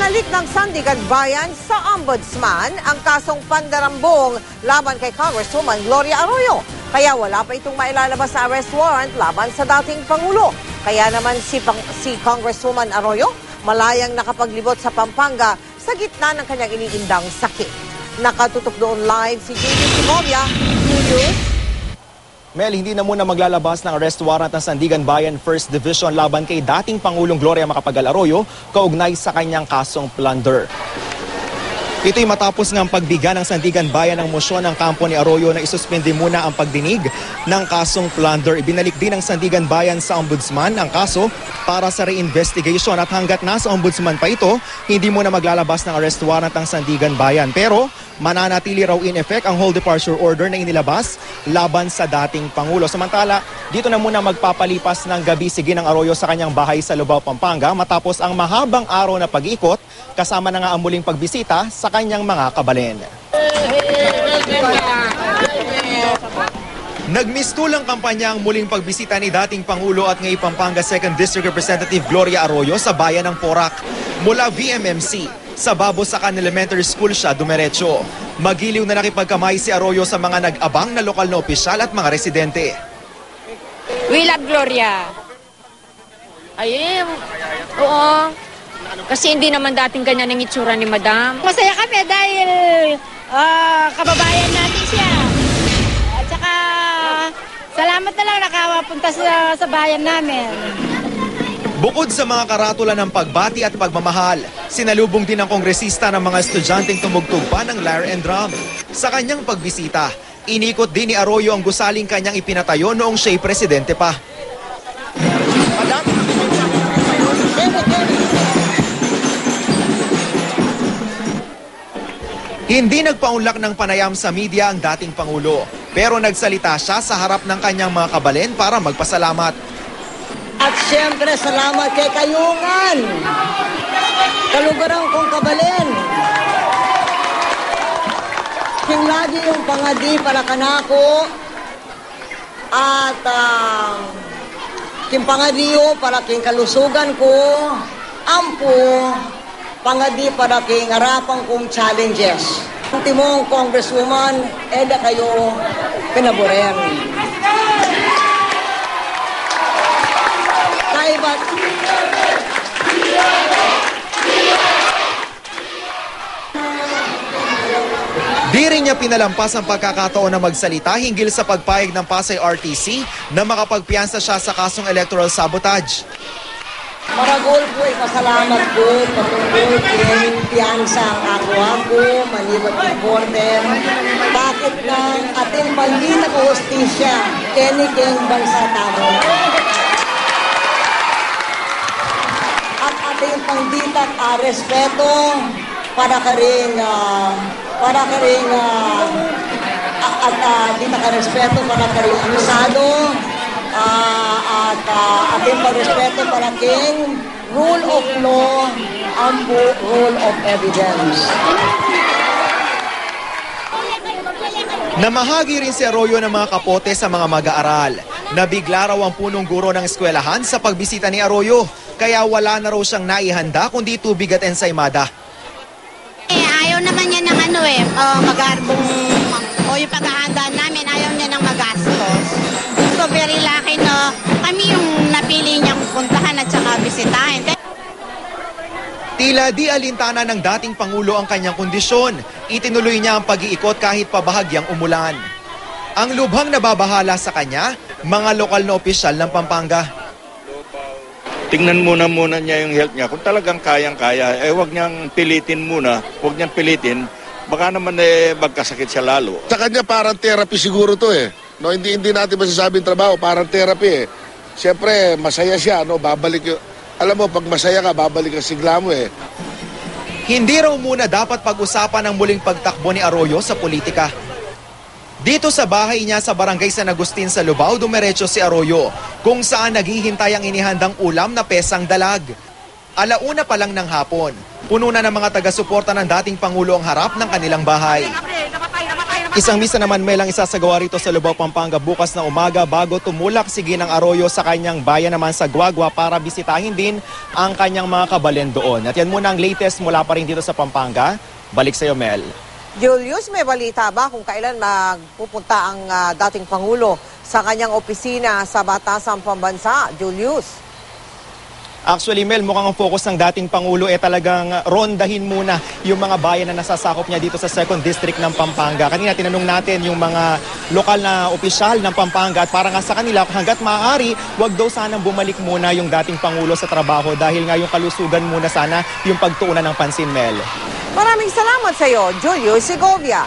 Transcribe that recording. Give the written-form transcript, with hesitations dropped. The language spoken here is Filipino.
Ibinalik ng Sandigan Bayan sa Ombudsman ang kasong pandarambong laban kay Congresswoman Gloria Arroyo. Kaya wala pa itong mailalabas na arrest warrant laban sa dating Pangulo. Kaya naman si Congresswoman Arroyo malayang nakapaglibot sa Pampanga sa gitna ng kanyang iniindang sakit. Nakatutok doon live si Julius Segovia. Julius? Mel, hindi na muna maglalabas ng arrest warrant ng Sandigan Bayan 1st Division laban kay dating Pangulong Gloria Macapagal Arroyo kaugnay sa kanyang kasong plunder. Ito'y matapos ng pagbigyan ng Sandigan Bayan ng mosyon ng kampo ni Arroyo na isuspende muna ang pagdinig ng kasong plunder. Ibinalik din ng Sandigan Bayan sa Ombudsman ang kaso para sa reinvestigation at hanggat nasa Ombudsman pa ito, hindi muna maglalabas ng arrest warrant ang Sandigan Bayan. Pero mananatili raw in effect ang whole departure order na inilabas laban sa dating Pangulo. Samantala, dito na muna magpapalipas ng gabi si Ginang Arroyo sa kanyang bahay sa Lubao, Pampanga matapos ang mahabang araw na pag-ikot kasama na nga ang muling pagbisita sa kanyang mga kabalen. Nagmistulang kampanya ang muling pagbisita ni dating Pangulo at ngayon Pampanga 2nd District Representative Gloria Arroyo sa bayan ng Porac. Mula VMMC, sa Babosacan Elementary School siya dumiretso. Magiliw na nakipagkamay si Arroyo sa mga nag-abang na lokal na opisyal at mga residente. We love Gloria. Ayun, oo. Kasi hindi naman dating ganyan ang itsura ni Madam. Masaya kami dahil kababayan natin siya. At saka salamat na lang nakapunta sa bayan namin. Bukod sa mga karatula ng pagbati at pagmamahal, sinalubong din ang kongresista ng mga estudyanteng tumugtog pa ng lyre and drum. Sa kanyang pagbisita, inikot din ni Arroyo ang gusaling kanyang ipinatayo noong siya'y presidente pa. Hindi nagpaunlak ng panayam sa media ang dating Pangulo, pero nagsalita siya sa harap ng kanyang mga kabalen para magpasalamat. At siyempre, salamat kay Kayungan, kalugarang kong kabalen. King lagi yung pangadi para kanako, at king pangadiyo para king kalusugan ko, ampo, pangadi para king harapang kong challenges. Timong Congresswoman, eda kayo pinaboren. Di rin niya pinalampas ang pagkakataon na magsalita hinggil sa pagpayag ng Pasay RTC na makapagpiyansa siya sa kasong electoral sabotage. Maragol po, ipasalamat po, patungkol kay piyansa ang ako, malibat ng border. Bakit ng ating pandita ko hostisya, keniking bansa tamo. At ating pandita respeto para ka rin di nakarespeto para ka rin amusado at ating pagrespeto para king rule of law ang rule of evidence. Namahagi rin si Arroyo ng mga kapote sa mga mag-aaral. Nabigla raw ang punong guro ng eskwelahan sa pagbisita ni Arroyo, kaya wala na raw siyang naihanda kundi tubig at ensaymada. Ayaw naman niya ng magarbong o yung paghahanda namin, ayaw niya ng magastos. So very lucky no, kami yung napili niyang puntahan at saka bisitahin. Tila di alintana ng dating Pangulo ang kanyang kondisyon. Itinuloy niya ang pag-iikot kahit pabahagyang umulan. Ang lubhang nababahala sa kanya, mga lokal na opisyal ng Pampanga. Tingnan muna niya yung health niya. Kung talagang kayang-kaya, wag niyang pilitin muna. Wag niyang pilitin. Baka naman magkasakit siya lalo. Sa kanya parang therapy siguro to eh. No, hindi natin masasabing trabaho, parang therapy eh. Siyempre, masaya siya, no, babalik yung... Alam mo, pag masaya ka, babalik ang sigla mo eh. Hindi raw muna dapat pag-usapan ang muling pagtakbo ni Arroyo sa politika. Dito sa bahay niya sa Barangay San Agustin sa Lubao, dumiretso si Arroyo, kung saan naghihintay ang inihandang ulam na pesang dalag. Alauna pa lang ng hapon, puno na ng mga taga-suporta ng dating Pangulo ang harap ng kanilang bahay. Isang misa naman Mel ang isasagawa rito sa Lubao, Pampanga bukas na umaga bago tumulak si Ginang Arroyo sa kanyang bayan naman sa Guagua para bisitahin din ang kanyang mga kabalen doon. At yan muna ang latest mula pa rin dito sa Pampanga. Balik sa iyo, Mel. Julius, may balita ba kung kailan magpupunta ang dating Pangulo sa kanyang opisina sa Batasang Pambansa? Julius? Actually, Mel, mukhang ang focus ng dating Pangulo talagang rondahin muna yung mga bayan na nasasakop niya dito sa 2nd District ng Pampanga. Kanina tinanong natin yung mga lokal na opisyal ng Pampanga at para nga sa kanila, hanggat maaari, wag daw sanang bumalik muna yung dating Pangulo sa trabaho dahil nga yung kalusugan muna sana yung pagtuunan ng pansin, Mel. Maraming salamat sa iyo, Julius Segovia.